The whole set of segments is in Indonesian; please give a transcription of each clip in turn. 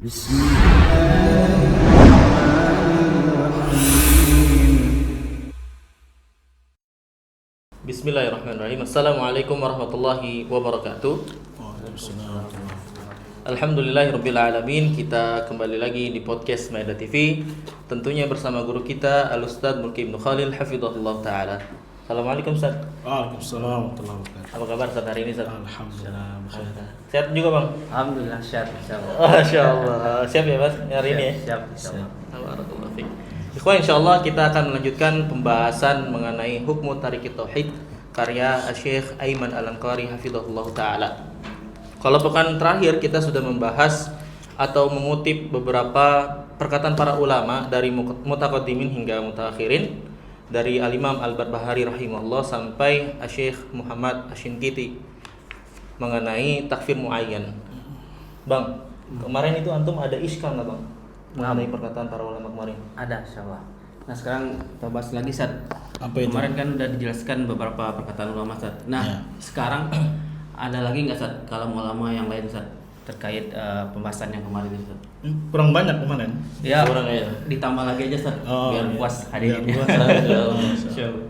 Bismillahirrahmanirrahim. Assalamualaikum warahmatullahi wabarakatuh. Alhamdulillahirrabbilalamin. Kita kembali lagi di podcast Maeda TV. Tentunya bersama guru kita Al-Ustadz Mulki Ibnu Khalil hafizahullah ta'ala. Assalamualaikum Ustaz. Waalaikumsalam warahmatullahi wabarakatuh. Apa kabar Ustaz hari ini Ustaz? Alhamdulillah. Sehat juga Bang? Alhamdulillah sehat insyaallah. Masyaallah. Siap ya Mas hari ini ya? Siap insyaallah. Barakallahu fiik. Ikhwan, insyaallah kita akan melanjutkan pembahasan mengenai hukmu tarikit tauhid karya Syekh Aiman Al-Anqari hafizahullah taala. Kalau pekan terakhir kita sudah membahas atau mengutip beberapa perkataan para ulama dari mutaqaddimin hingga mutaakhirin, dari Al-Imam Al-Barbahari rahimahullah sampai Syekh Muhammad Asy-Shinqiti mengenai takfir muayyan. Bang, kemarin itu antum ada iskal nggak Bang mengenai perkataan para ulama kemarin? Ada insyaallah. Nah, sekarang kita bahas lagi Ustaz. Apa itu? Kemarin kan udah dijelaskan beberapa perkataan ulama Ustaz. Nah, Ya. sekarang ada lagi enggak Ustaz kalam ulama yang lain Ustaz terkait pembahasan yang kemarin Ustaz? Kurang banyak kemarin. Ya, Kurang ya. ditambah lagi aja Ustaz biar iya. puas hadirin. Biar puas. Insyaallah.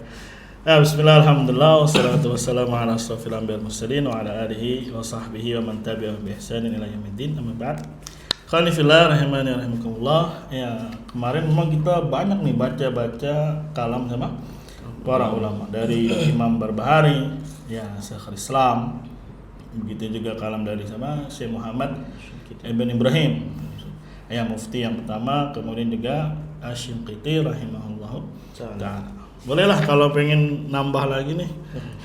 Ya, bismillah, alhamdulillah, wassalatu wassalamu ala asrofil anbiya wal mursalin wa ala alihi wa sahbihi wa man tabi'ahum bi ihsanin ila yaumiddin. Amma ba'd. Khani fillah rahimani rahimakumullah. Ya, kemarin memang kita banyak nih baca-baca kalam sama para ulama, dari Imam Barbahari, ya Syekhul Islam. Begitu juga kalam dari sama Syekh Muhammad Ibn Ibrahim, ya mufti yang pertama, kemudian juga Asy-Shinqiti rahimahullahu ta'ala. Bolehlah kalau pengen nambah lagi nih,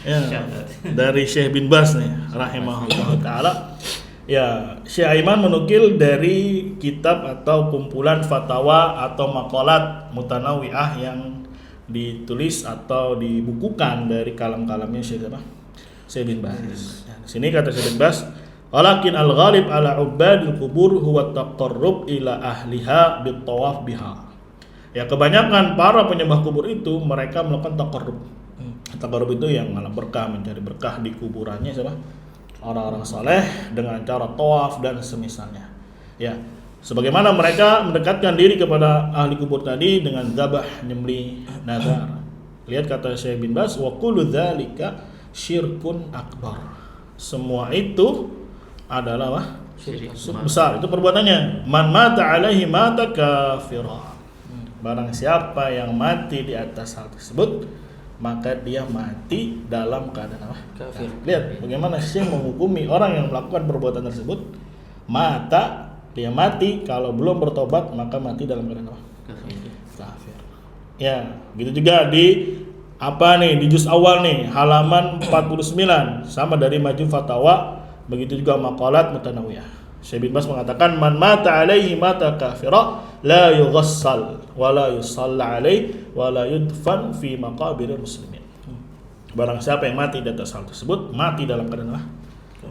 ya, dari Syekh bin Baz nih rahimahullahu ta'ala. Ya, Syekh Aiman menukil dari kitab atau kumpulan fatwa atau maqalat mutanawwi'ah yang ditulis atau dibukukan dari kalam-kalamnya Syekh bin Baz. Ya, di sini kata Syekh bin Baz, walakin al-ghalib ala ubadil kubur huwa taqarrub ila ahliha bitawaf biha. Ya, kebanyakan para penyembah kubur itu mereka melakukan taqarrub. Taqarrub itu yang malah berkah, mencari berkah di kuburannya siapa? Orang-orang saleh dengan cara tawaf dan semisalnya. Ya, sebagaimana mereka mendekatkan diri kepada ahli kubur tadi dengan dzabah, nyembelih, nazar. Lihat kata Syekh bin Baz, wa kullu dzalika syirkun akbar. Semua itu adalah syirik besar. Itu perbuatannya. Man mata alaihi mata kafirah. Barang siapa yang mati di atas hal tersebut, maka dia mati dalam keadaan apa? Kafir. Lihat bagaimana Syekh menghukumi orang yang melakukan perbuatan tersebut. Dia mati kalau belum bertobat, maka mati dalam keadaan apa? Kafir. Ya, gitu juga di di juz awal nih, halaman 49, sama dari Majmu' Fatawa, begitu juga maqalat mutanawwiyah. Syekh bin Baz mengatakan, man mata alaihi mata kafira la yughassal wa la yusalla alaihi wa la yudfan fi maqabiril muslimin. Barang siapa yang mati di atas hal tersebut, mati dalam keadaan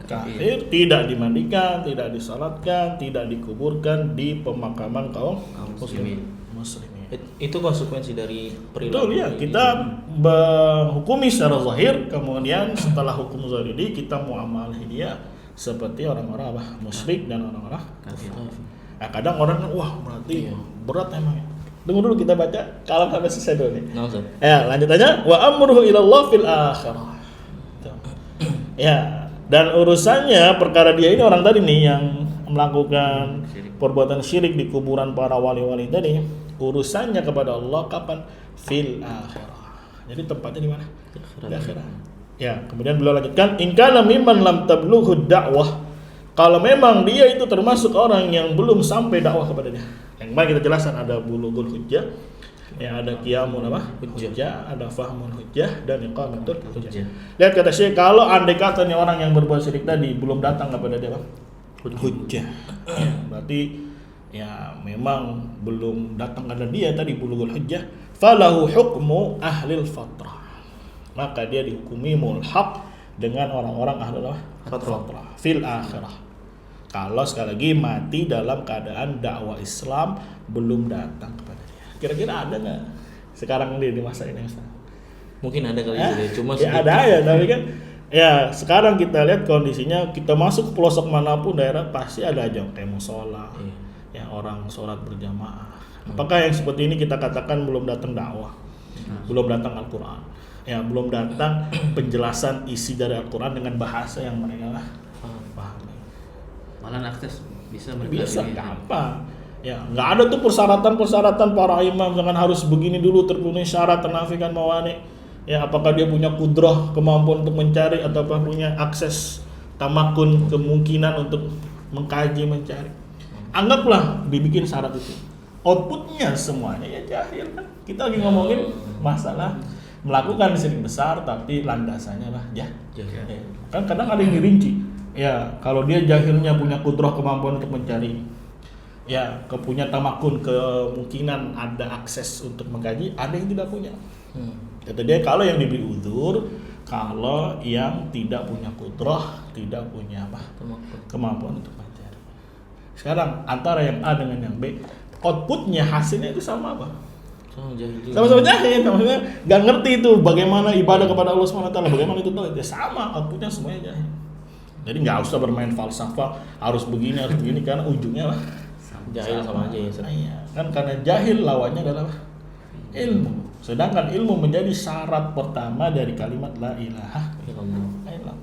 kafir, tidak dimandikan, tidak disalatkan, tidak dikuburkan di pemakaman kaum muslimin. Itu konsekuensi dari perilaku. Betul ya, kita menghukumi secara zahir, kemudian setelah hukum zahiri kita muamalah dia seperti orang-orang musyrik dan orang-orang kafir. Nah, kadang orang wah berarti berat emang ya. Tunggu dulu kita baca kalam sampai selesai dulu nih. Ya, lanjut aja. Wa amruhu ilallah fil akhirah. Ya, dan urusannya perkara dia ini orang tadi nih yang melakukan perbuatan syirik di kuburan para wali-wali tadi, urusannya kepada Allah kapan? Fil akhirah. Jadi tempatnya di mana? Di akhirat. Ya, kemudian beliau lanjutkan, in kana mimman lam tablughu da'wah. Kalau memang dia itu termasuk orang yang belum sampai dakwah kepada dia. Yang kemarin kita jelaskan ada bulughul hujjah, ya ada qiyamul hujjah, ada fahmul hujjah dan iqamatul hujjah. Lihat kata Syekh, kalau andai katanya orang yang berbuat syirik tadi belum datang kepada dia hujjah, berarti ya memang belum datang kepada dia tadi bulughul hujjah, falahu hukmu ahlil fatrah. Maka dia dihukumi mulhaq dengan orang-orang ahlul fatrah fil akhirah. Kalau sekali lagi mati dalam keadaan dakwah Islam belum datang kepada dia. Kira-kira ada nggak sekarang di masa ini Ustaz? Mungkin ada kali cuma ya ada ya, tapi kan Ya, sekarang kita lihat kondisinya, kita masuk pelosok manapun daerah pasti ada aja kayak musola, ya orang sholat berjamaah. Apakah yang seperti ini kita katakan belum datang dakwah, belum datang Al-Quran, ya belum datang penjelasan isi dari Al-Quran dengan bahasa yang mereka pahami. Malah akses bisa Bisa gampang. Ya, nggak ada tuh persyaratan para imam dengan harus begini dulu terpenuhi syarat ternafikan mawani. Ya, apakah dia punya kudrah, kemampuan untuk mencari, ataukah punya akses tamakun, kemungkinan untuk mengkaji, mencari. Anggaplah dibikin syarat itu. Outputnya semuanya ya jahil kan. Kita lagi ngomongin masalah melakukan syirik besar tapi landasannya lah jahil. Ya. Kan kadang ada yang dirinci. Ya, kalau dia jahilnya punya kudrah, kemampuan untuk mencari, ya, punya tamakun, kemungkinan ada akses untuk mengkaji, ada yang tidak punya. Kata dia kalau yang diberi uzur, kalau yang tidak punya kudrah, tidak punya kemampuan untuk mencari. Sekarang antara yang A dengan yang B, outputnya hasilnya itu sama apa? Sama-sama jahil, maksudnya nggak ngerti itu bagaimana ibadah kepada Allah SWT, bagaimana itu tauhid. Sama, outputnya semuanya jahil. Jadi nggak usah bermain falsafah, harus begini karena ujungnya lah Jahil sama aja ya. Iya, kan karena jahil lawannya adalah ilmu. Sedangkan ilmu menjadi syarat pertama dari kalimat la ilaha illallah.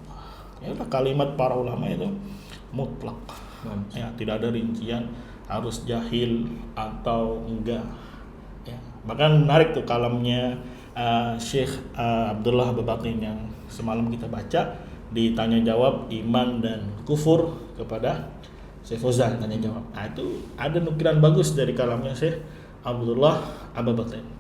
Ya udah, kalimat para ulama itu mutlak. Ya, tidak ada rincian harus jahil atau enggak. Ya, bahkan menarik tuh kalamnya Syekh Abdullah Babatin yang semalam kita baca, ditanya jawab iman dan kufur kepada Syekh Fauzan, tanya jawab. Nah, itu ada nukilan bagus dari kalamnya Syekh Abdullah Babatin.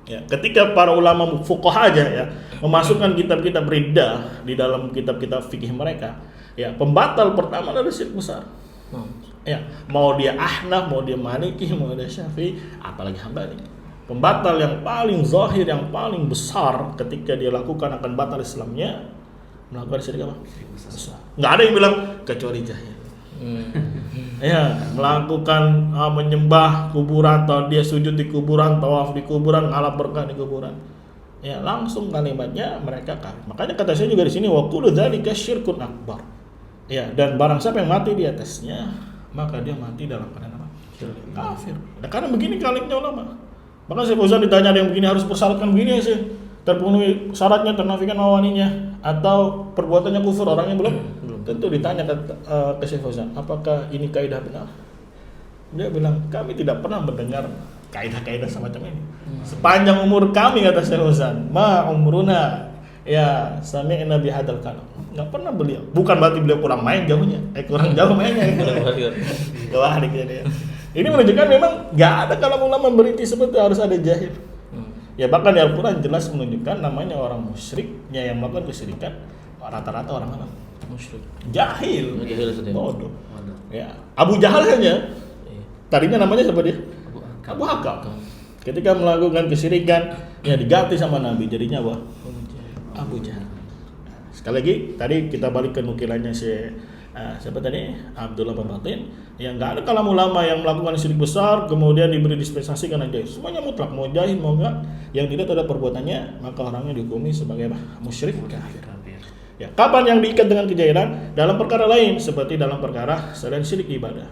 Ya, ketika para ulama fuqaha aja ya memasukkan kitab-kitab riddah di dalam kitab-kitab fikih mereka, ya pembatal pertama adalah syirik besar. Ya, mau dia Ahnaf, mau dia Maliki, mau dia Syafi'i, apalagi Hambali. Pembatal yang paling zahir, yang paling besar ketika dia lakukan akan batal Islamnya melakukan syirik apa? Besar. Nggak ada yang bilang kecuali jahil. Ya, melakukan menyembah kuburan atau dia sujud di kuburan, tawaf di kuburan, ngalap berkah di kuburan. Ya, langsung kalimatnya mereka kafir. Makanya kata saya juga di sini wa kullu dzalika syirkun akbar. Ya, dan barang siapa yang mati di atasnya, maka dia mati dalam keadaan apa? Kafir. Nah, karena begini kalimatnya ulama. Maka saya Fauzan ditanya ada yang begini harus persyaratkan begini ya sih. Terpenuhi syaratnya, ternafikan mawaninya, atau perbuatannya kufur, orangnya belum. Tentu ditanya ke Syekh Fauzan, apakah ini kaidah benar? Dia bilang, kami tidak pernah mendengar kaidah-kaidah semacam ini. Sepanjang umur kami, kata Syekh Fauzan, ma umruna ya sami'na bihadzal kalam. Enggak pernah beliau. Bukan berarti beliau kurang main jauhnya. Kurang jauh mainnya. Kebalik ya. Ini menunjukkan memang enggak ada kalau ulama berinti seperti harus ada jahil. Ya bahkan di Al-Quran jelas menunjukkan namanya orang musyriknya yang melakukan kesyirikan rata-rata orang apa? Musyrik. Jahil. Bodoh. Ya. Abu Jahal saja. Tadinya namanya siapa dia? Abu Hakam. Ketika melakukan kesyirikan, ya diganti sama Nabi jadinya apa? Abu Jahal. Sekali lagi tadi kita balik ke nukilannya siapa tadi? Abdullah Babatin. Yang enggak ada kalam ulama yang melakukan syirik besar kemudian diberi dispensasi karena jahil. Semuanya mutlak, mau jahil mau enggak, yang dilihat ada perbuatannya, maka orangnya dihukumi sebagai musyrik kafir. Ya, kapan yang diikat dengan kejahilan? Dalam perkara lain seperti dalam perkara selain syirik ibadah.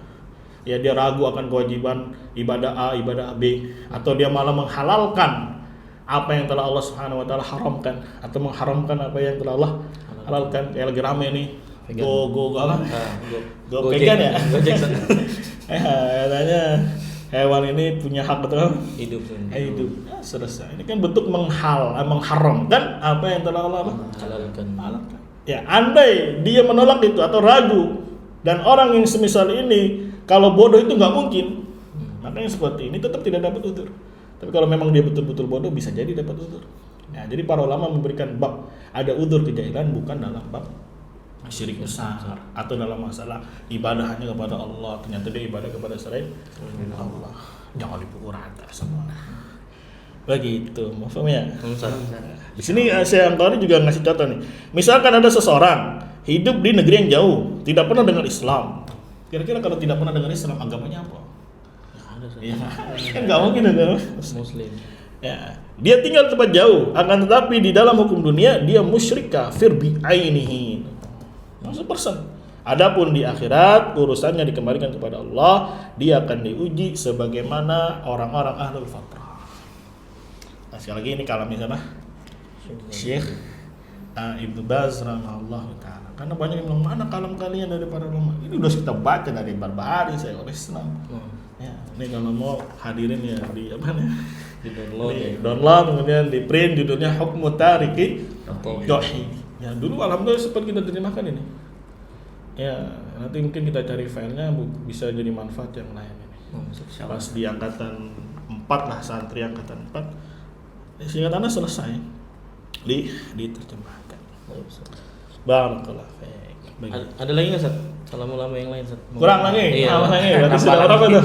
Ya, dia ragu akan kewajiban ibadah A, ibadah B, atau dia malah menghalalkan apa yang telah Allah Subhanahu wa taala haramkan atau mengharamkan apa yang telah Allah halalkan. Kayak lagi rame nih. Go vegan ya. Gojek. Katanya hewan ini punya hak betul Hidup. hidup. Ya, selesai. Ini kan bentuk mengharamkan apa yang telah Allah Halalkan. Ya, andai dia menolak itu atau ragu, dan orang yang semisal ini kalau bodoh itu nggak mungkin, makanya seperti ini tetap tidak dapat uzur. Tapi kalau memang dia betul-betul bodoh bisa jadi dapat uzur. Ya, jadi para ulama memberikan bab ada uzur kejahilan bukan dalam bab syirik besar atau dalam masalah ibadah hanya kepada Allah, ternyata dia ibadah kepada selain Allah. Jangan dipukul rata semua. Begitu, paham ya? Di sini saya Angkari juga ngasih contoh nih. Misalkan ada seseorang hidup di negeri yang jauh, tidak pernah dengar Islam. Kira-kira kalau tidak pernah dengar Islam, agamanya apa? Ada Ya, kan nggak mungkin ada Muslim. Ya, dia tinggal tempat jauh, akan tetapi di dalam hukum dunia dia musyrik kafir bi ainihi. 100%. Adapun di akhirat urusannya dikembalikan kepada Allah, dia akan diuji sebagaimana orang-orang ahlul fatrah. Nah, sekali lagi ini kalamnya siapa? Syekh Ibnu Baz rahimahullah taala. Karena banyak yang bilang mana kalam kalian dari para ulama. Ini udah kita baca dari beberapa hari saya oleh Islam. Ya, ini kalau mau hadirin ya di apa nih? Di download ya. Download kemudian di print judulnya Hukmu Tariki Tauhid. Ya, dulu alhamdulillah sempat kita terjemahkan ini. Ya, nanti mungkin kita cari filenya bisa jadi manfaat yang lain ini. Pas di angkatan 4 lah, santri angkatan 4. Singkatannya selesai. Diterjemahkan. Barakallahu fiik. Ada lagi nggak, Sat? Salam ulama yang lain, Sat? Kurang lagi? Iya. Lagi. Berarti sudah berapa tuh?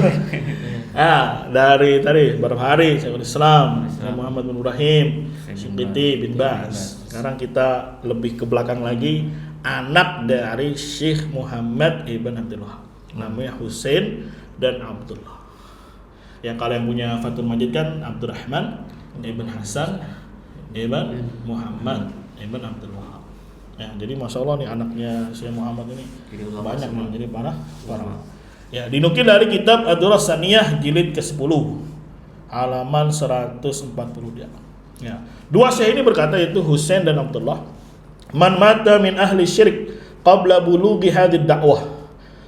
Dari tadi beberapa hari Syekhul Islam Muhammad bin Ibrahim Syinqiti bin Baz. Sekarang kita lebih ke belakang lagi, anak dari Syekh Muhammad ibn Abdul Wahab, namanya Husain dan Abdullah. Yang kalian punya Fathul Majid kan Abdurrahman ibn Hasan ibn Muhammad ibn Abdul Wahab. Ya, jadi masya Allah nih anaknya Syekh Muhammad ini banyak nih, jadi parah. Ya, dinukil dari kitab Ad-Durrah Saniyah jilid ke-10 halaman 140 dia. Ya. Dua syekh ini berkata, yaitu Husain dan Abdullah, man mata min ahli syirik qabla bulughi hadhihi ad-da'wah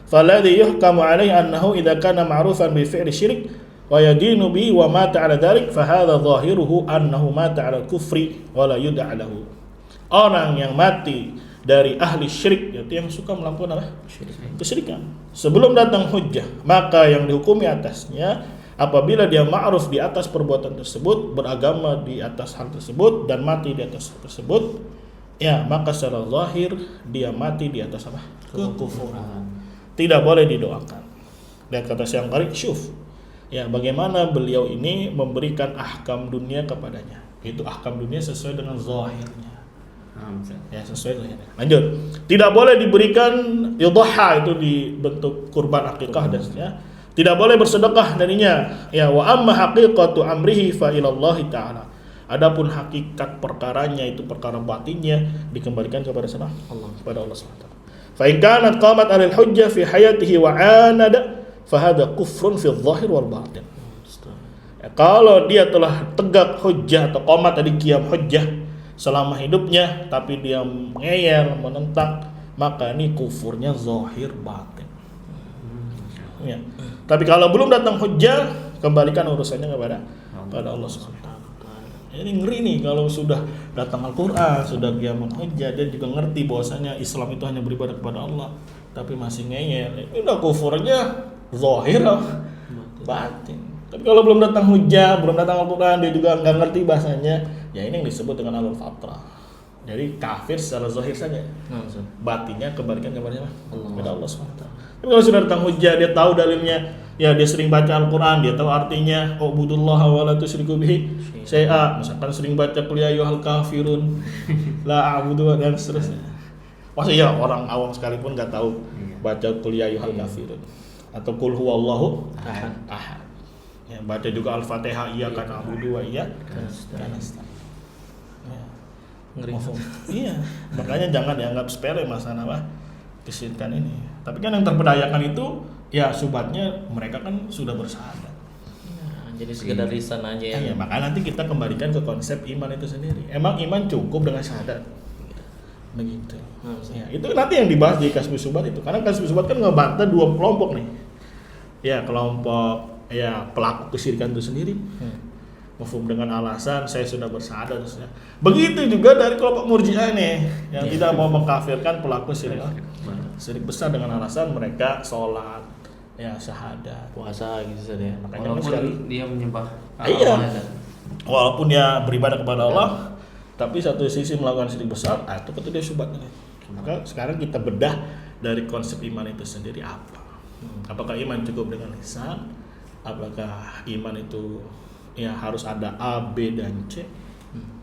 faladhi yuhkamu alaihi annahu idza kana ma'rufan bi fi'li syirik wa yadinu bi wa mata ala dhalik fa hadha dhahiruhu annahu mata ala kufri wa la yud'a lahu. Orang yang mati dari ahli syirik, yaitu yang suka melakukan apa? Kesyirikan, sebelum datang hujjah, maka yang dihukumi atasnya apabila dia ma'ruf di atas perbuatan tersebut, beragama di atas hal tersebut dan mati di atas hal tersebut, ya maka secara zahir dia mati di atas apa? Kekufuran. Tidak boleh didoakan. Lihat kata Syekh Qarib, syuf. Ya, bagaimana beliau ini memberikan ahkam dunia kepadanya. Itu ahkam dunia sesuai dengan zahirnya. Ya, sesuai dengan lanjut. Tidak boleh diberikan idhah, itu dibentuk kurban akikah dan seterusnya. Tidak boleh bersedekah darinya. Ya, wa amma haqiqatu amrihi fa ilallahi ta'ala. Adapun hakikat perkaranya, itu perkara batinnya, dikembalikan kepada siapa? Allah, kepada Allah SWT. Fa in kanat qamat 'alal hujjah fi hayatihi wa 'anada fa hadha kufrun fi adh-dhahir wal batin. Ya, kalau dia telah tegak hujjah atau qamat tadi qiyam hujjah selama hidupnya, tapi dia ngeyel, menentang, maka ini kufurnya zahir batin. Ya. Tapi kalau belum datang hujjah, kembalikan urusannya kepada Allah SWT. Ini ngeri nih kalau sudah datang Al-Quran, sudah dia menghujjah, dia juga ngerti bahwasanya Islam itu hanya beribadah kepada Allah, tapi masih ngeyel. Ini udah kufurnya zahir batin. Tapi kalau belum datang hujjah, belum datang Al-Quran, dia juga nggak ngerti bahasanya, ya ini yang disebut dengan alul fatrah. Jadi kafir secara zahir saja, batinnya kembalikan kepada Allah SWT. Tapi kalau sudah datang hujjah, dia tahu dalilnya, ya dia sering baca Al-Quran, dia tahu artinya, ubudullah wa la tusyriku bihi syai'a, misalkan sering baca qul ya ayyuhal kafirun la a'budu dan seterusnya. Maksudnya ya orang awam sekalipun nggak tahu baca qul ya ayyuhal kafirun atau qul huwallahu ahad. Ya, baca juga Al-Fatihah, iyyaka na'budu wa iyyaka nasta'in. Ngeri. Iya, makanya jangan dianggap sepele masalah apa kesyirikan ini. Tapi kan yang terpedayakan itu ya subhatnya mereka kan sudah bersyahadat. Jadi sekedar lisan aja ya. Ya, makanya nanti kita kembalikan ke konsep iman itu sendiri. Emang iman cukup dengan syahadat? Begitu. Ya, itu nanti yang dibahas di Kasbus Subhat itu. Karena Kasbus Subhat kan ngebantah dua kelompok nih. Ya, kelompok ya pelaku kesyirikan itu sendiri. Mafhum dengan alasan saya sudah bersyahadat. Begitu juga dari kelompok Murji'ah nih yang tidak mau mengkafirkan pelaku syirik besar dengan alasan mereka sholat, ya syahadat, Puasa gitu saja. Makanya Walaupun dia menyembah iya, walaupun dia beribadah kepada Allah, tapi satu sisi melakukan syirik besar, itu betul dia syubhat. Maka sekarang kita bedah dari konsep iman itu sendiri apa? Apakah iman cukup dengan lisan? Apakah iman itu ya harus ada A, B dan C?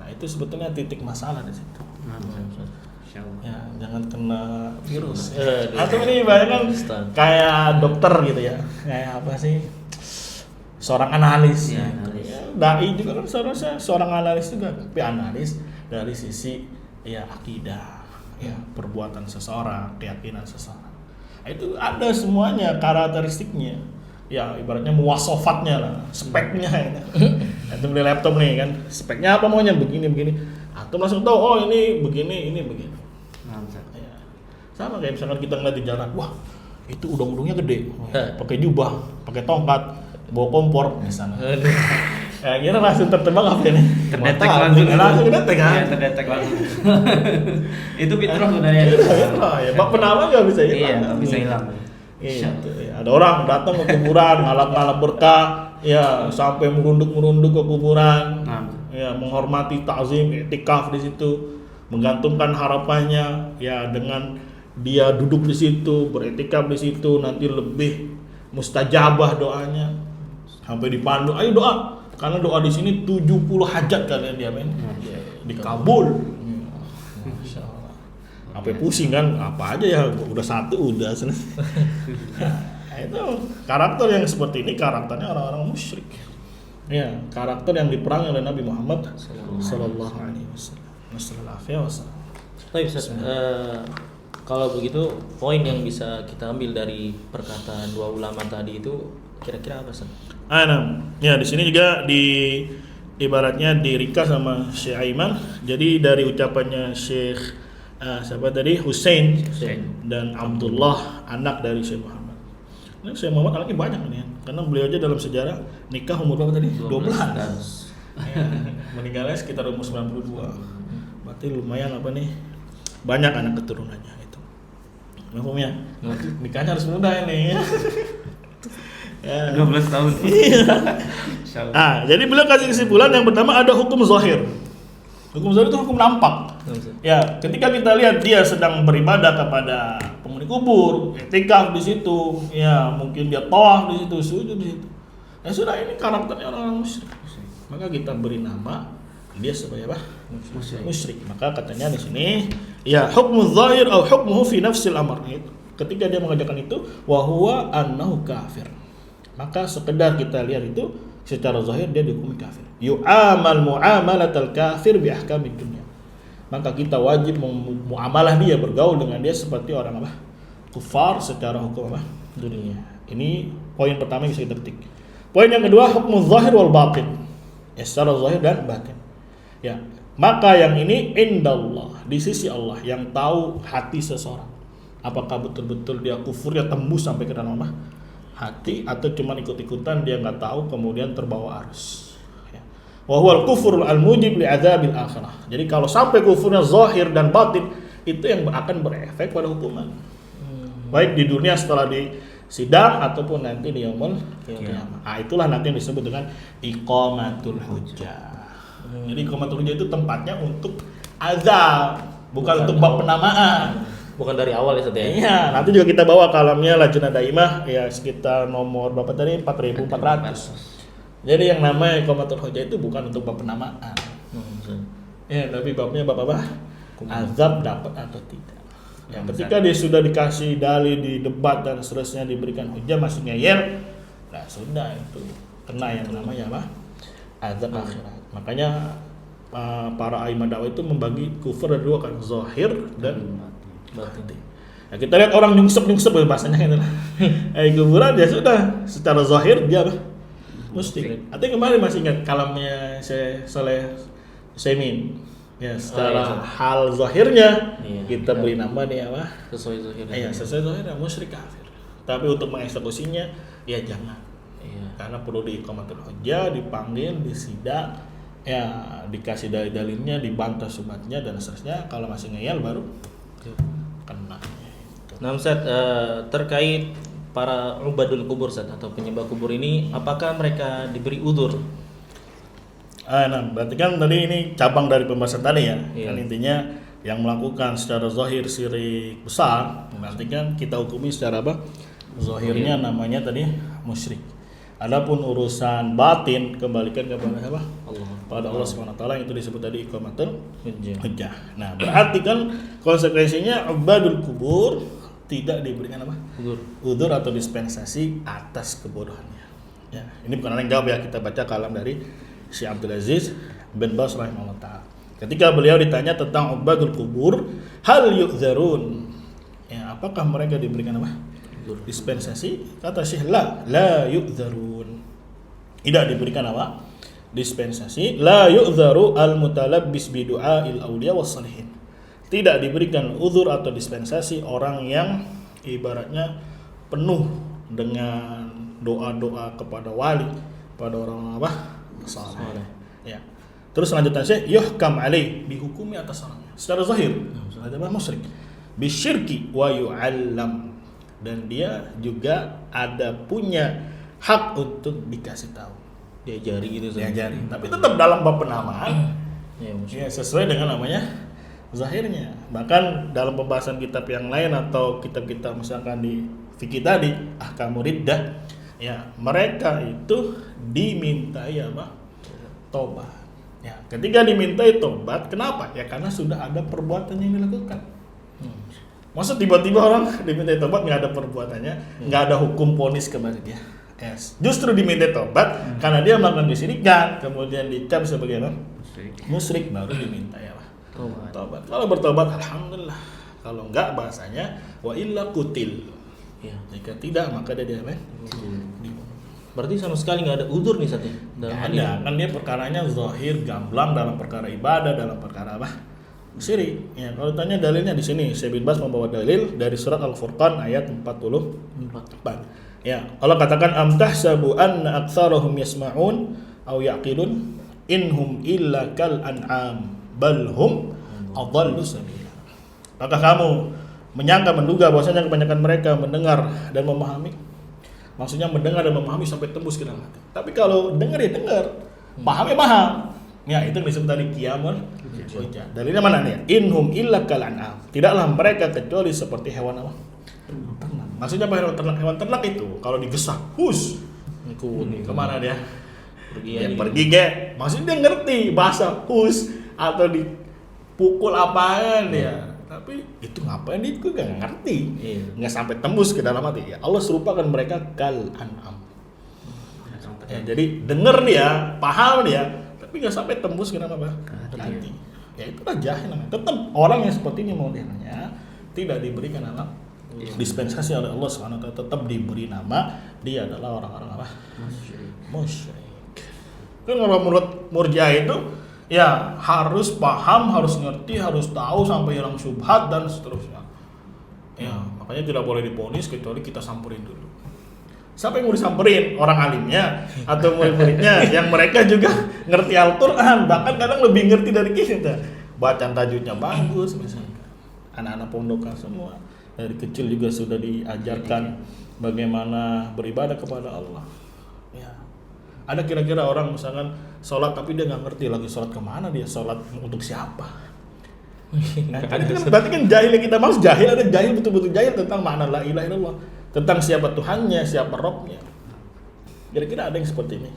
Nah itu sebetulnya titik masalah di situ. Ya jangan kena virus. Atau ini bayangkan kayak dokter gitu ya, kayak apa sih? Seorang analis. Ya, Ya, dai juga kan seharusnya seorang analis juga, tapi analis dari sisi ya akidah, ya perbuatan seseorang, keyakinan seseorang. Itu ada semuanya karakteristiknya. Ya ibaratnya muwasofatnya lah, speknya ya. Antum beli laptop nih kan, speknya apa maunya begini. Antum langsung tahu oh ini begini. Nah, Ustaz. Ya. Sama kayak misalkan kita ngeliat di jalan, wah itu udang-udangnya gede, pakai jubah, pakai tongkat, bawa kompor misalnya. Ya kira langsung tertebak apa ini? Terdetek Mata, langsung. Langsung terdetek kan? Iya, terdetek langsung. Itu fitrah sebenarnya. Ya, bak penama nggak bisa hilang. Iya, nggak bisa hilang. Gitu. Ya, ada orang datang ke kuburan, ngalap-ngalap berkah, ya sampai merunduk ke kuburan, Nah. ya menghormati takzim, iktikaf di situ, menggantungkan harapannya, ya dengan dia duduk di situ, beriktikaf di situ, nanti lebih mustajabah doanya, sampai dipandu, ayo doa. Karena doa di sini 70 hajat kalian diamin, dikabul. Masya Allah. Sampai pusing kan, apa aja ya, udah satu udah selesai. Nah, itu karakter yang seperti ini karakternya orang-orang musyrik. Ya, karakter yang diperangi oleh Nabi Muhammad Sallallahu Alaihi Wasallam. Baik Ustaz, kalau begitu poin yang bisa kita ambil dari perkataan dua ulama tadi itu kira-kira apa Ustaz? Ya di sini juga ibaratnya dirikas sama Syekh Aiman. Jadi dari ucapannya Syekh siapa tadi Husain dan Abdullah anak dari Syekh Muhammad. Nah, Syekh Muhammad anaknya banyak nih, karena beliau aja dalam sejarah nikah umur berapa tadi? 12. Ya, meninggalnya sekitar umur 92. Berarti lumayan apa nih? Banyak anak keturunannya itu. Maksudnya nikahnya harus muda ini. Ya. 12 tahun. Jadi beliau kasih kesimpulan yang pertama ada hukum zahir. Hukum zahir itu hukum nampak. Ya, ketika kita lihat dia sedang beribadah kepada penghuni kubur, iktikaf di situ, ya mungkin dia tawaf di situ, sujud di situ. Ya sudah, ini karakternya orang musyrik. Maka kita beri nama dia sebagai apa? Musyrik. Maka katanya di sini, ya hukmu zahir atau hukmuhu fi nafsil amr. Ketika dia mengajarkan itu, wa huwa annahu kafir. Maka sekedar kita lihat itu secara zahir dia dihukumi kafir. Yu'amal muamalatal kafir bi ahkamid dunya. Maka kita wajib muamalah dia, bergaul dengan dia seperti orang apa? Kufar secara hukum apa? Dunia. Ini poin pertama yang bisa kita petik. Poin yang kedua hukmu zahir wal batin. Ya, secara zahir dan batin. Ya, maka yang ini indallah, di sisi Allah yang tahu hati seseorang. Apakah betul-betul dia kufurnya tembus sampai ke dalam apa? Hati, atau cuma ikut-ikutan dia nggak tahu kemudian terbawa arus. Ya. Wa huwal kufur al-mujib li adzabil akhirah. Jadi kalau sampai kufurnya zahir dan batin, itu yang akan berefek pada hukuman. Baik di dunia setelah di sidang ataupun nanti di yaumul qiyamah. Itulah nanti yang disebut dengan iqamatul hujjah. Jadi iqamatul hujjah itu tempatnya untuk azab, bukan untuk bab penamaan. Bukan dari awal ya Ustaz ya? Iya, nanti juga kita bawa kalamnya Lajnah Daimah ya sekitar nomor berapa tadi? 4.400. Jadi yang namanya iqamatul hujjah itu bukan untuk bab penamaan. Ya, tapi babnya bab apa? Azab dapat atau tidak. Ya, ketika dia sudah dikasih dalil di debat dan seterusnya diberikan hujjah masih ngeyel, nah sudah itu kena yang namanya apa? Azab akhirat. Makanya para aimah dakwah itu membagi kufur ada dua kan, zahir dan batin. Ya, kita lihat orang nyungsep bahasanya gitu lah. Kuburan ya sudah secara zahir dia apa? Musyrik. Artinya kemarin masih ingat kalamnya Saleh Utsaimin. Ya, secara hal zahirnya kita beri nama dia apa? Sesuai zahirnya. Iya, sesuai zahirnya musyrik kafir. Tapi untuk mengeksekusinya ya jangan. Iya. Karena perlu diiqamatul hujjah, dipanggil, disidang, ya dikasih dalil-dalilnya, dibantah subhatnya dan seterusnya. Kalau masih ngeyel baru kena. Nah Ustaz, terkait para ubadul kubur Ustaz atau penyembah kubur ini, apakah mereka diberi udzur? Nah, berarti kan tadi ini cabang dari pembahasan tadi ya. Iya. Kan intinya yang melakukan secara zahir syirik besar, berarti kan kita hukumi secara apa? Zahirnya namanya tadi musyrik. Adapun urusan batin kembalikan kepada apa? Allah. Pada Allah Subhanahu wa taala, yang itu disebut tadi iqamatul Hujjah. hujjah. Nah, berarti kan konsekuensinya ubadul kubur tidak diberikan apa? Udzur atau dispensasi atas kebodohannya. Ya, ini bukan yang jawab ya, kita baca kalam dari Syekh Abdul Aziz bin Baz rahimahullah ta'ala. Ketika beliau ditanya tentang ubadul kubur, hal yu'dzarun, ya, apakah mereka diberikan apa? Dispensasi? Kata Syekh, la yu'dzarun. Tidak diberikan apa? Dispensasi. La yu'dzaru al-mutalabbis bi du'ail auliya was salihin. Tidak diberikan uzur atau dispensasi orang yang ibaratnya penuh dengan doa-doa kepada wali, pada orang apa? Saleh. Ya. Terus selanjutnya yuhkam alaih, dihukumi atas orangnya secara zahir adalah musyrik, bisyirki wa yu'allam, dan dia juga ada punya hak untuk dikasih tahu, Diajari gitu. diajari, tapi tetap dalam bab penamaan Ya, ya, sesuai dengan namanya zahirnya. Bahkan dalam pembahasan kitab yang lain atau kitab-kitab misalkan di fikih tadi ahkamur riddah, ya, mereka itu dimintai apa? Tobat. Ya, ketika dimintai tobat, kenapa? Ya karena sudah ada perbuatan yang dilakukan. Maksud tiba-tiba orang dimintai tobat nggak ada perbuatannya, nggak ada hukum vonis kepada dia. Yes. Justru dimintai tobat karena dia melakukan kesyirikan, kemudian dicap sebagai apa? Musyrik, baru diminta ya apa? Tobat. Kalau bertobat, alhamdulillah. Kalau enggak, bahasanya wa illa kutil. Ya. Jika tidak, maka dia diapain? Berarti sama sekali nggak ada uzur nih Sat, dalam hal ini. Ada, kan dia perkaranya zahir, gamblang dalam perkara ibadah, dalam perkara apa? Syirik. Ya, kalau tanya dalilnya di sini, Syekh bin Baz membawa dalil dari surat Al-Furqan ayat 44. Ya, Allah katakan am tahsabu anna aktsarahum yasma'un aw yaqilun inhum illa kal an'am bal hum adallu sabila. Apakah kamu menyangka, menduga bahwasanya kebanyakan mereka mendengar dan memahami? Maksudnya mendengar dan memahami sampai tembus ke dalam hati. Tapi kalau dengar ya dengar, paham ya paham. Ya, itu yang disebut tadi qiyamul hujjah. Dalilnya mana nih? Inhum illa kal an'am. Tidaklah mereka kecuali seperti hewan apa? Ternak. Maksudnya apa hewan ternak? Hewan ternak itu kalau digesak, hus. Kemana dia? Pergi ge. Maksudnya dia ngerti bahasa hus atau dipukul apaan ya. Tapi itu ngapain dia juga gak ngerti. Nggak sampai tembus ke dalam hati. Ya, Allah serupakan mereka kal an'am. Ya, jadi denger dia, paham dia, tapi nggak sampai tembus ke dalam hati. Ya itulah jahil namanya. Tetap orang yang seperti ini modelnya tidak diberikan nama dispensasi oleh Allah SWT, tetap diberi nama dia adalah orang-orang apa? Musyrik. Kan kalau menurut Murji'ah itu ya harus paham, harus ngerti, harus tahu sampai hilang syubhat dan seterusnya. Ya, makanya tidak boleh diponis kecuali kita samperin dulu. Siapa yang mau disamperin? Orang alimnya atau murid-muridnya yang mereka juga ngerti Al-Quran, bahkan kadang lebih ngerti dari kita. Bacaan tajwidnya bagus misalnya. Anak-anak pondokan semua dari kecil juga sudah diajarkan bagaimana beribadah kepada Allah. Ya. Ada kira-kira orang misalkan sholat tapi dia nggak ngerti lagi sholat kemana, dia sholat untuk siapa? Nah, itu kan berarti kan jahil yang kita maksud jahil, ada jahil betul-betul jahil tentang makna la ilaha illallah, tentang siapa Tuhannya, siapa Robnya. Kira-kira ada yang seperti ini?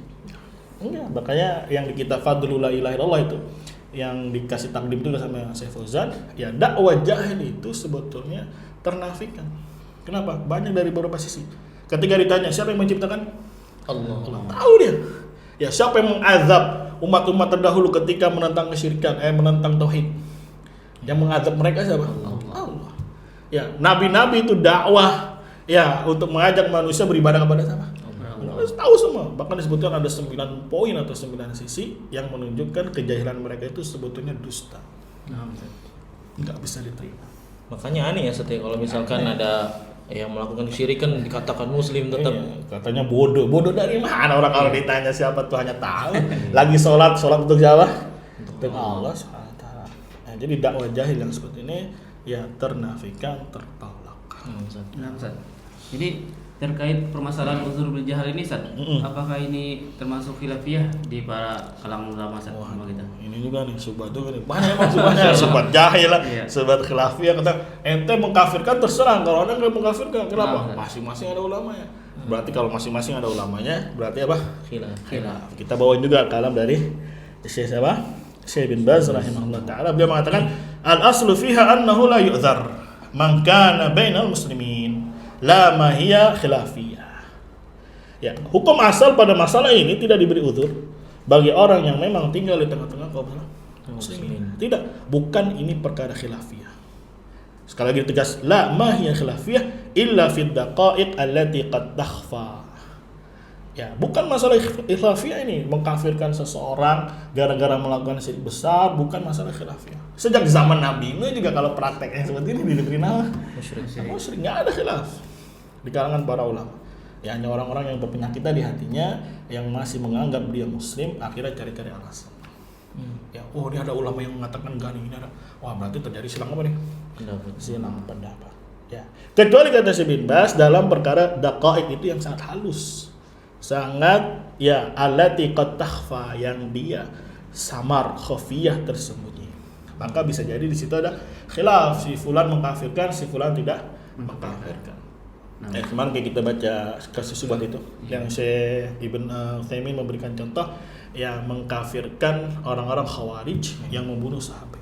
Enggak, makanya yang di kitab Fadlul la ilaha illallah itu yang dikasih takdim juga sama Syekh Fauzan, ya dakwah jahil itu sebetulnya ternafikan. Kenapa? Banyak dari beberapa sisi. Ketika ditanya siapa yang menciptakan? Allah. Tahu dia. Ya, siapa yang mengazab umat-umat terdahulu ketika menentang kesyirikan, menentang tauhid? Yang mengazab mereka siapa? Allah. Ya, nabi-nabi itu dakwah ya untuk mengajak manusia beribadah kepada siapa? Allah. Tahu semua. Bahkan disebutkan ada 9 poin atau 9 sisi yang menunjukkan kejahilan mereka itu sebetulnya dusta. Enggak bisa diterima. Makanya aneh ya Sati, kalau misalkan ada yang melakukan kesyirikan dikatakan muslim tetap. Iya, katanya bodoh. Bodoh dari mana orang kalau ditanya siapa tuh hanya tahu. Lagi sholat untuk siapa? Untuk Allah SWT. Nah, jadi dakwah jahil yang seperti ini ya ternafikan, tertolak. Nah, Ustaz. Jadi terkait permasalahan uzur bil jahal ini, Ustaz, apakah ini termasuk khilafiyah di para kalangan ulama Ustaz? Kita? Ini juga nih subhat tuh kan banyak emang subhatnya, subhat jahil lah, subhat khilafiyah, kata ente mengkafirkan terserah, kalau ada nggak mengkafirkan kenapa? Masing-masing ada ulamanya. Berarti kalau masing-masing ada ulamanya, berarti apa? Khilaf. Kita bawain juga kalam dari Syekh siapa? Syekh bin Baz rahimahullah taala, beliau mengatakan al-aslu fiha annahu la yu'dzar man kana bainal muslimin la ma hiya khilafiyah. Ya, hukum asal pada masalah ini tidak diberi uzur bagi orang yang memang tinggal di tengah-tengah kaum muslimin. Tidak, bukan ini perkara khilafiyah. Sekali lagi tegas, la ma hiya khilafiyah illa fid daqa'iq allati qad takhfa. Ya, bukan masalah khilafiyah ini mengkafirkan seseorang gara-gara melakukan syirik besar, bukan masalah khilafiyah. Sejak zaman Nabi Nuh juga kalau prakteknya seperti ini di negeri nama musyrik, nggak ada khilaf di kalangan para ulama. Ya, hanya orang-orang yang berpenyakit di hatinya yang masih menganggap dia muslim akhirnya cari-cari alasan. Ya, oh dia ada ulama yang mengatakan gani ini ada. Wah, berarti terjadi silang apa nih? Silang pendapat. Ya. Kecuali kata Syekh bin Baz dalam perkara daqa'iq itu yang sangat halus. Sangat ya allati qad takhfa, yang dia samar, khafiyah, tersembunyi. Maka bisa jadi di situ ada khilaf, si fulan mengkafirkan, si fulan tidak mengkafirkan. Kemarin kayak kita baca kasus Subhat itu yang Syekh Ibn Utsaimin memberikan contoh yang mengkafirkan orang-orang Khawarij yang membunuh sahabat.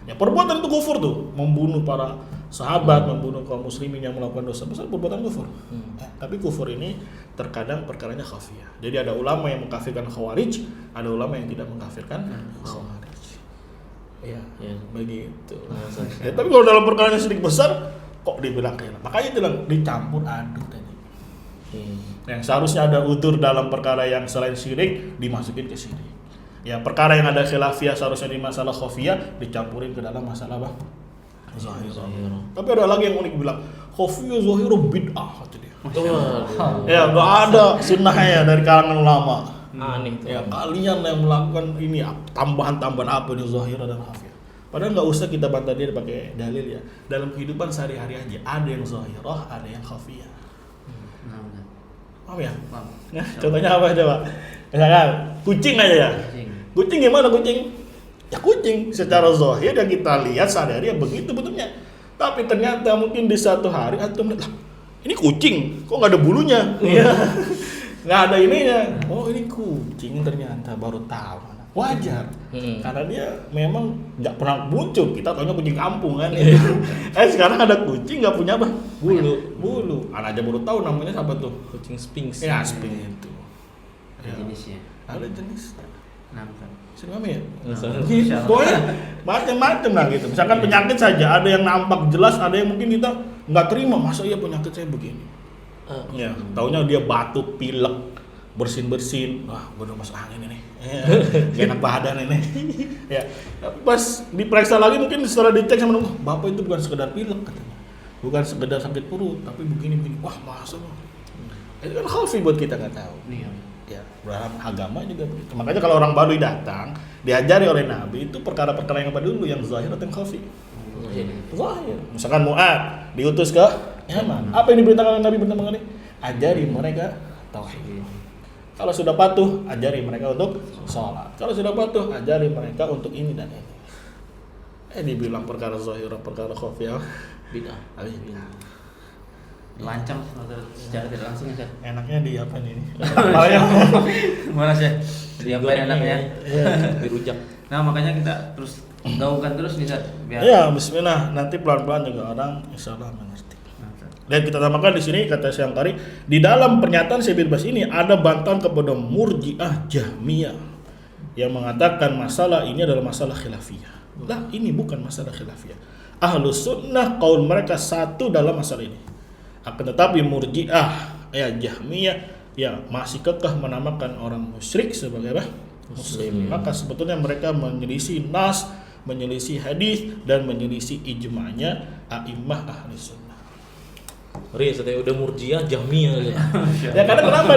Ya, perbuatan itu kufur tuh, membunuh para sahabat, membunuh kaum muslimin yang melakukan dosa besar, perbuatan kufur. Tapi kufur ini terkadang perkaranya khafiyah. Jadi ada ulama yang mengkafirkan Khawarij, ada ulama yang tidak mengkafirkan Khawarij. Ya, begitu. Ya, tapi kalau dalam perkaranya sedikit besar, kok dibilang khilaf? Makanya bilang dicampur aduk tadi. Yang seharusnya ada udzur dalam perkara yang selain syirik dimasukin ke syirik. Ya, perkara yang ada khilafiyah seharusnya di masalah khafiyah dicampurin ke dalam masalah apa? Zahirah. Tapi ada lagi yang unik bilang khafiyah zahirah bid'ah kata dia. Ya, enggak ada sunnahnya dari kalangan ulama. Aneh tuh. Ya, kalian yang melakukan ini tambahan-tambahan apa di zahirah dan khafiyah. Padahal nggak usah kita bantah dia pakai dalil ya. Dalam kehidupan sehari-hari aja ada yang zahirah, ada yang khafiyah. Paham ya? Paham. Nah, contohnya apa coba? Misalkan kucing aja ya. Kucing gimana kucing? Ya kucing secara zahir yang kita lihat sehari-hari ya begitu bentuknya. Tapi ternyata mungkin di satu hari atau melihat, ini kucing, kok nggak ada bulunya? Iya. Nggak ada ininya. Oh, ini kucing ternyata baru tahu. Wajar, karena dia memang nggak pernah muncul. Kita taunya kucing kampung kan. Sekarang ada kucing nggak punya apa? Bulu. Anak aja baru tahu namanya apa tuh? Kucing Sphinx. Ya, Sphinx itu. Ada jenisnya. Ada jenis. Nampak. Siapa ya? Gitu. Pokoknya macam-macam lah gitu. Misalkan penyakit saja, ada yang nampak jelas, ada yang mungkin kita nggak terima. Masa iya penyakit saya begini? Ya, taunya dia batuk, pilek, bersin. Wah, gue udah masuk angin ini. Gak enak badan ini. Ya, pas diperiksa lagi mungkin setelah dicek sama dokter, bapak itu bukan sekedar pilek katanya, bukan sekedar sakit perut, tapi begini. Wah, masa loh. Itu kan khafi buat kita nggak tahu. Ya, dalam agama juga begitu. Makanya kalau orang baru datang, diajari oleh Nabi itu perkara-perkara yang apa dulu, yang zahir atau yang khafi. Zahir. Misalkan Mu'ad diutus ke Yaman. Apa yang diberitakan oleh Nabi pertama kali? Ajari mereka tauhid. Kalau sudah patuh, ajari mereka untuk sholat. Kalau sudah patuh, ajari mereka untuk ini dan ini. Dibilang perkara zahir, perkara khafiyah, Bid'ah. Lancang secara tidak langsung ya. Enaknya di apa ini? Mana sih? Diapain enaknya? Dirujak. Nah, makanya kita terus gaungkan terus nih, Sat. Ya, bismillah. Nanti pelan-pelan juga orang insyaallah mengerti. Dan kita tambahkan di sini kata Syekh Angkari, di dalam pernyataan Syekh bin Baz ini ada bantahan kepada Murji'ah Jahmiyah yang mengatakan masalah ini adalah masalah khilafiyah. Lah, ini bukan masalah khilafiyah. Ahlus sunnah qaul mereka satu dalam masalah ini. Akan tetapi Murji'ah ya Jahmiyah ya masih kekeh menamakan orang musyrik sebagai apa? Muslim. Maka sebetulnya mereka menyelisih nas, menyelisih hadis dan menyelisih ijma'nya a'immah ahli sunnah. Saya udah Murji'ah Jahmiyah gitu. Ya karena kenapa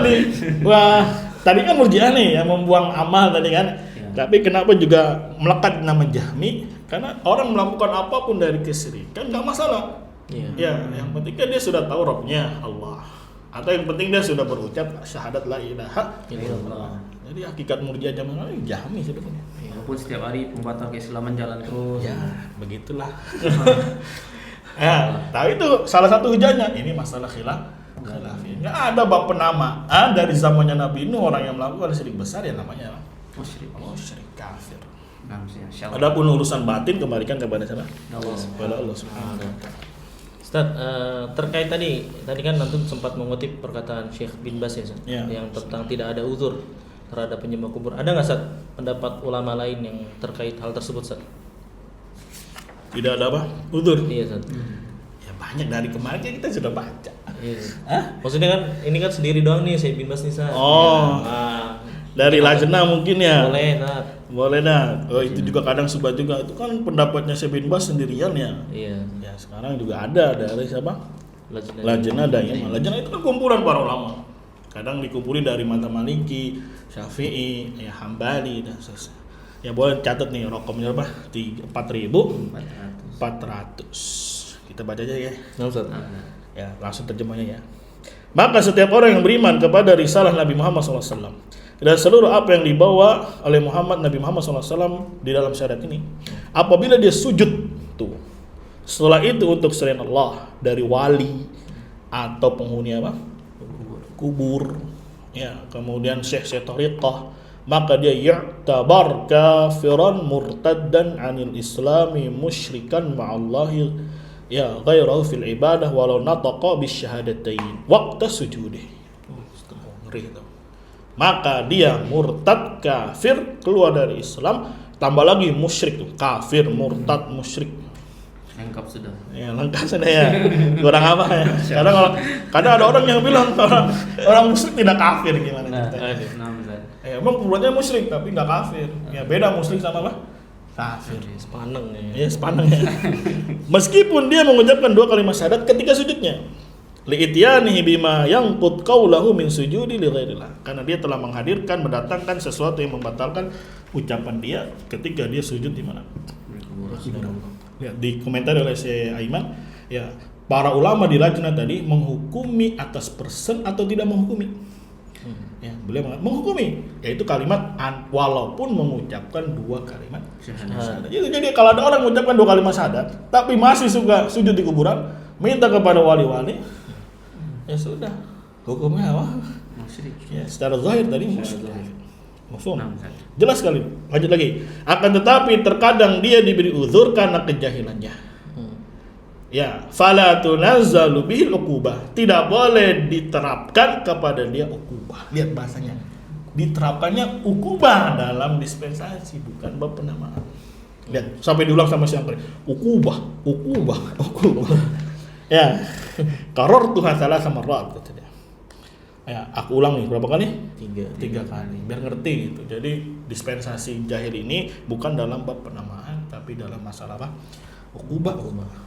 wah tadi kan Murji'ah nih yang membuang amal tadi kan. Tapi kenapa juga melekat nama Jahmi? Karena orang melakukan apapun dari kesyirikan nggak masalah. Ya, yang penting kan dia sudah tahu Rabbnya Allah. Atau yang penting dia sudah berucap syahadat la ilaha illallah. Jadi hakikat Murji'ah zaman Jahmi sebetulnya. Walaupun setiap hari pembatal keislaman jalan terus. Ya, begitulah. Ya, tapi itu salah satu hujahnya. Ini masalah khilafiyah. Nggak ada bab penamaan dari zamannya Nabi Nuh orang yang melakukan syirik besar ya namanya Musyrik. Kafir. Nah, insyaallah. Adapun urusan batin kembalikan kepada siapa? Allah. Kepada Allah Subhanahu wa taala. Ustaz, terkait tadi kan nanti sempat mengutip perkataan Syekh bin Baz ya, Ustaz, Ya. yang tentang tidak ada uzur terhadap penyembah kubur. Ada nggak Ustaz pendapat ulama lain yang terkait hal tersebut Ustaz? Tidak ada apa? Udzur. Iya Ustaz. Ya banyak dari kemarin kan kita sudah baca. Iya. Hah? Maksudnya kan ini kan sendiri doang nih saya bin Bas nih Ustaz. Oh. Nah, Dari lajnah mungkin ya. boleh Ustaz. Boleh dah. Oh itu juga kadang subhat juga. Itu kan pendapatnya Syekh bin Bas sendirian ya. Iya. Ya sekarang juga ada dari siapa? Lajnah. Lajnah Daimah. Lajnah itu kan kumpulan para ulama. Kadang dikumpulin dari mata Maliki, Syafi'i, ya Hambali dan seterusnya. Ya boleh catat nih rokomnya berapa? 4.400. Kita baca aja ya. Nah, Ustaz. Ya, langsung terjemahnya ya. Maka setiap orang yang beriman kepada risalah Nabi Muhammad SAW dan seluruh apa yang dibawa oleh Nabi Muhammad SAW di dalam syariat ini, apabila dia sujud tuh, setelah itu untuk selain Allah dari wali atau penghuni apa? Kubur. Ya, kemudian syekh thariqah, maka dia ya'tabar kafiran murtaddan 'anil islami musyrikan ma'allahi ya ghairahu fil ibadah walau nataqa bisyahadatain waqta sujudih. Ngeri itu. Maka dia murtad kafir keluar dari Islam, tambah lagi musyrik tuh, kafir murtad musyrik. Lengkap sudah. Ya lengkap sudah ya. Kurang apa ya? Kadang ada orang yang bilang orang musyrik tidak kafir gimana Nah, ceritanya? Nah, Ustaz. Emang perbuatannya musyrik tapi nggak kafir. Ya beda musyrik sama apa? Kafir. Sepaneng ya. Ya sepaneng ya. Meskipun dia mengucapkan 2 kalimat syahadat ketika sujudnya. Li'ityanihi bima yanqud qaulahu min sujudi li ghairillah. Karena dia telah menghadirkan, mendatangkan sesuatu yang membatalkan ucapan dia ketika dia sujud di mana? Ya, di komentar oleh Syekh Aiman, ya para ulama di lajnah tadi menghukumi atas person atau tidak menghukumi. Ya, beliau menghukumi, yaitu kalimat walaupun mengucapkan 2 kalimat syahadat. Jadi kalau ada orang mengucapkan 2 kalimat syahadat, tapi masih suka sujud di kuburan, minta kepada wali-wali, ya sudah, hukumnya apa? Musyrik. Ya, secara zahir tadi musyrik. Mafhum? Nah, Ustaz. Jelas sekali. Lanjut lagi. Akan tetapi terkadang dia diberi uzur karena kejahilannya. Ya, fala tunazzalu bihil uqubah. Tidak boleh diterapkan kepada dia uqubah. Lihat bahasanya. Diterapkannya uqubah dalam dispensasi, bukan bab penamaan. Lihat, sampai diulang sama siapa? Uqubah. Ya. Qarartuha thalatha marrat kata dia. Ya, aku ulang nih berapa kali? 3 kali. Biar ngerti gitu. Jadi dispensasi jahil ini bukan dalam bab penamaan, tapi dalam masalah apa? Uqubah.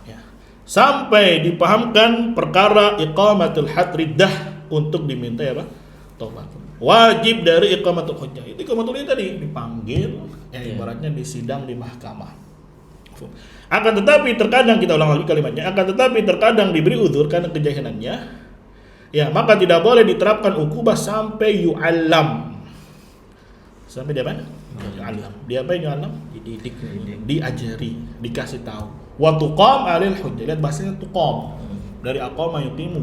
Ya. Sampai dipahamkan perkara iqamatul had riddah untuk diminta apa? Taubat. Wajib dari iqamatul hujjah. Itu iqamatul hujjah tadi dipanggil, ya ibaratnya di sidang di mahkamah. Akan tetapi terkadang, kita ulang lagi kalimatnya, akan tetapi terkadang diberi uzur karena kejahilannya. Ya, maka tidak boleh diterapkan ukubah sampai yu'allam. Sampai dia apa? Yu'allam. Dia apa yu'allam? Dididik. Diajari, dikasih tahu. Wa tuqam 'alil hujjah. Lihat bahasanya tuqam. Dari aqama yuqimu.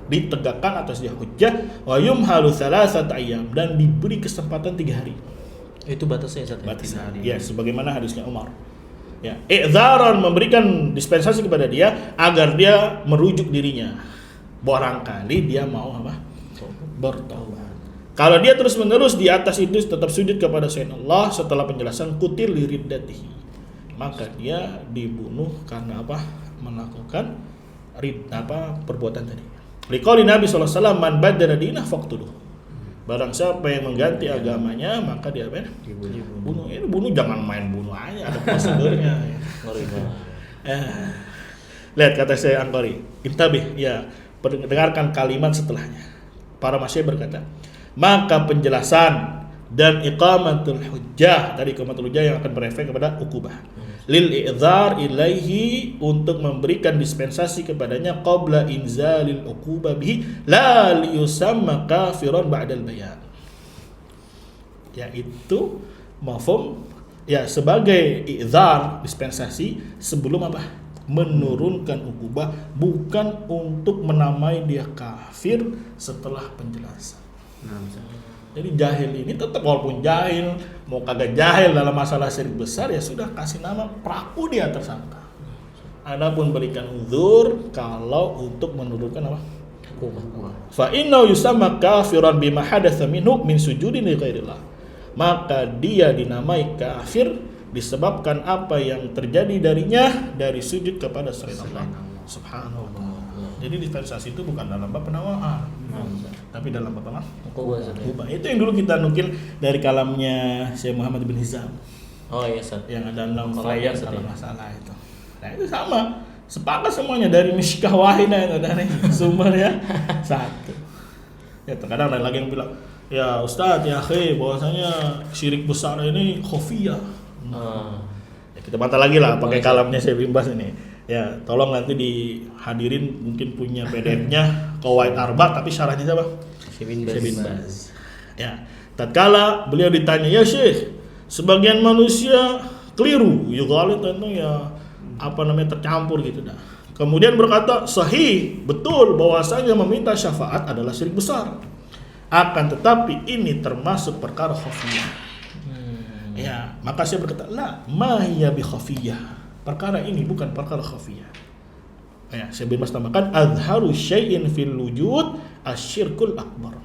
Ditegakkan atas dia hujjah wa yumhalu thalathat ayyam, dan diberi kesempatan 3 hari. Itu batasnya Ustaz. Batasnya. Ya, sebagaimana hadisnya Umar. Ya, i'dzaran, memberikan dispensasi kepada dia agar dia merujuk dirinya. Barangkali dia mau apa? Bertobat. Kalau dia terus-menerus di atas itu tetap sujud kepada selain Allah setelah penjelasan kutil liriddatihi, maka dia dibunuh karena apa? Melakukan perbuatan tadi. Liqauli Nabi sallallahu alaihi wasallam, man badala dinah faqtuluh. Barang siapa yang mengganti agamanya, maka dia apa? Dibunuh. Ini bunuh jangan main bunuh aja, ada prosedurnya. Lihat kata saya Angkori, intabih, ya, dengarkan kalimat setelahnya. Para masyayikh berkata, maka penjelasan dan iqamatul hujjah, dari iqamatul hujjah yang akan berefek kepada ukubah. Lil i'dzar ilaihi, untuk memberikan dispensasi kepadanya qabla inzalil uqubah bihi la liyusamma kafiran ba'dal bayan. Yaitu mafhum, ya, sebagai i'dzar, dispensasi sebelum apa? Menurunkan ukubah, bukan untuk menamai dia kafir setelah penjelasan. Nah, jadi jahil ini tetap, walaupun jahil, mau kagak jahil dalam masalah syirik besar, ya sudah kasih nama pelaku dia tersangka. Adapun berikan uzur kalau untuk menurunkan apa? Fa innahu yusamma kafiran bima hadatsa minhu min sujudin li ghairillah. Maka dia dinamai kafir disebabkan apa yang terjadi darinya dari sujud kepada selain Allah. Subhanallah. Jadi dispensasi itu bukan dalam bab penawaan, tapi dalam bab apa? Hubah. Itu yang dulu kita nukil dari kalamnya Syekh Muhammad bin Hizam. Oh iya, Ustaz. Yang ada 6 Kalau ayat Ustaz, kalau ya. nggak salah itu. Nah itu sama, sepakat semuanya dari Mishkah Wahidah itu dari sumbernya satu. Ya terkadang ada lagi yang bilang, ya Ustadz, ya bahwasanya syirik besar ini khofiyah. Ya, kita bantah lagi lah pakai kalamnya Syekh Bin Baz ini. Ya, tolong nanti dihadirin mungkin punya PDF-nya Qawaid Arba tapi syarahnya siapa? Syekh Bin Baz. Ya, tatkala beliau ditanya, "Ya Syekh, sebagian manusia keliru, yughalit itu ya tercampur gitu dah." Kemudian berkata, "Sahih, betul bahwasanya meminta syafaat adalah syirik besar. Akan tetapi ini termasuk perkara khafiyah." Ya, maka saya berkata, "La ma hiya bi khafiyah." Perkara ini bukan perkara khafiyah. Ya, saya bin Baz tambahkan, "Azharu syai'in fil wujud asyirkul akbar."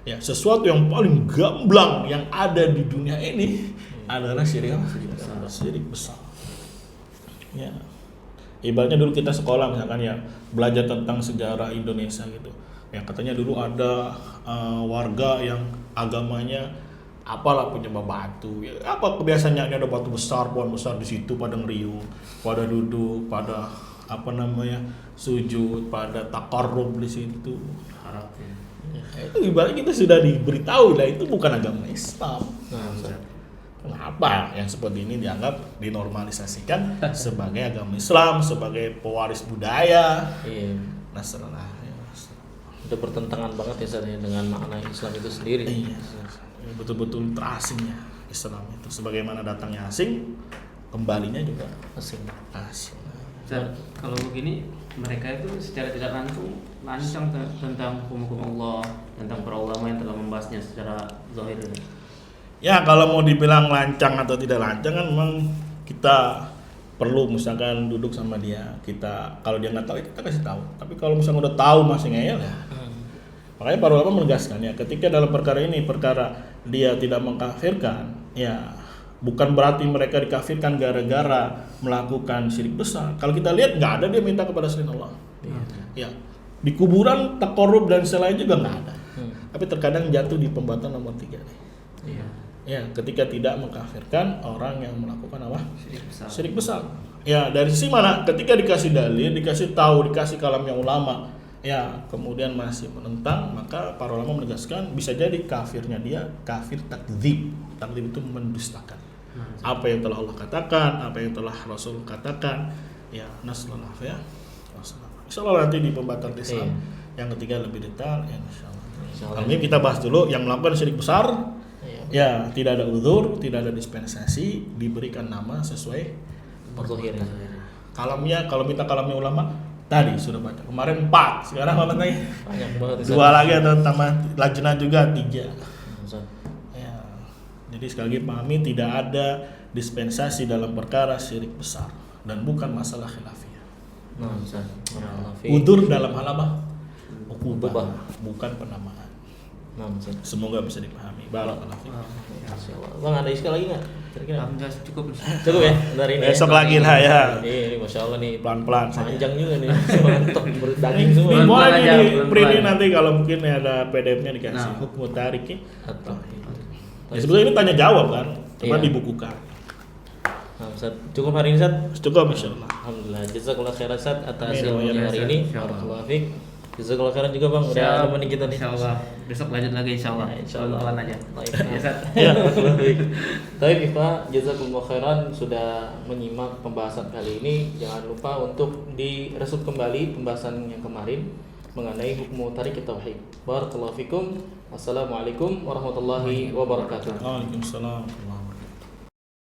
Ya, sesuatu yang paling gamblang yang ada di dunia ini adalah syirik besar. Syirik besar. Ya. Ibaratnya dulu kita sekolah misalkan ya belajar tentang sejarah Indonesia gitu. Ya katanya dulu ada warga yang agamanya apalah penyembah batu. Ya, apa kebiasaannya ada batu besar, pohon besar di situ pada ngeriung, pada duduk, pada sujud, pada taqarrub di situ. Itu ibaratnya kita sudah diberitahu lah itu bukan agama Islam. Kenapa yang seperti ini dianggap dinormalisasikan sebagai agama Islam, sebagai pewaris budaya? Iya. Nasrullah. Itu bertentangan banget ya Ustaz, dengan makna Islam itu sendiri. Iya. Betul-betul terasingnya Islam itu. Sebagaimana datangnya asing, kembalinya juga Asing. asing. Dan kalau begini mereka itu secara tidak langsung lancang tentang hukum-hukum Allah, tentang para ulama yang telah membahasnya secara zahir ini. Ya kalau mau dibilang lancang atau tidak lancang kan memang kita perlu misalkan duduk sama dia, kita kalau dia nggak tahu kita kasih tahu. Tapi kalau misalnya udah tahu masih ngeyel ya. Makanya para ulama menegaskan ya ketika dalam perkara ini perkara dia tidak mengkafirkan, ya bukan berarti mereka dikafirkan gara-gara melakukan syirik besar. Kalau kita lihat nggak ada dia minta kepada selain Allah. Ya di kuburan taqarrub dan selain juga nggak ada. Tapi terkadang jatuh di pembatal nomor 3 nih. Iya. Ya ketika tidak mengkafirkan orang yang melakukan apa? Syirik besar. Ya dari sisi mana? Ketika dikasih dalil, dikasih tahu, dikasih kalamnya ulama, ya kemudian masih menentang, maka para ulama menegaskan bisa jadi kafirnya dia kafir takdzib. Takdzib itu mendustakan apa yang telah Allah katakan, apa yang telah Rasul katakan. Ya nasallallahu ya. Insyaallah nanti di pembatal Islam yang ketiga lebih detail ya insyaallah. Kali ini kita bahas dulu yang melakukan syirik besar. Ya, tidak ada uzur, tidak ada dispensasi, diberikan nama sesuai Zahirnya. Kalamnya, kalau minta kalamnya ulama tadi sudah baca. Kemarin 4, sekarang apa lagi? Banyak banget Ustaz. 2 lagi atau tambah lajnah juga 3. Ustaz. Ya. Jadi sekali lagi pahami tidak ada dispensasi dalam perkara syirik besar dan bukan masalah khilafiyah. Nah, Ustaz. Udzur dalam hal apa? Ukubah. Bukan penamaan. Nah, Ustaz. Semoga bisa dipahami. Barakallahu fiik. Insyaallah. Bang ada iskal lagi nggak? Kira-kira? Alhamdulillah cukup. Cukup ya dari ini. Besok lagi lah ya. Ini Masya Allah nih Pelan-pelan saja. panjang juga nih. Mantap berdaging semua. Ini boleh Pelan-pelan nih aja, di pelan-pelan. print nanti kalau mungkin ada PDF-nya dikasih Nah. hukum tariknya. Atau Ya, sebetulnya ini tanya jawab kan, cuma Iya. dibukukan. Nah, Ustaz, cukup hari ini Ustaz. Cukup insyaallah. Alhamdulillah. Jazakallah khairan Ustaz atas Amin. ilmunya hari ini. Insyaallah. Barakallahu fiik. Jazakallah khairan juga Bang udah nemenin kita nih. Insyaallah. Besok lanjut lagi insyaallah. Ya, insyaallah. Pelan aja. Baik. Ya, Ustaz. Ya, baik. Tapi Ikhwa, jazakumullah khairan sudah menyimak pembahasan kali ini. Jangan lupa untuk diresut kembali pembahasan yang kemarin mengenai hukum tarik tauhid. Barakallahu fikum. Wassalamualaikum warahmatullahi wabarakatuh. Waalaikumsalam warahmatullahi wabarakatuh.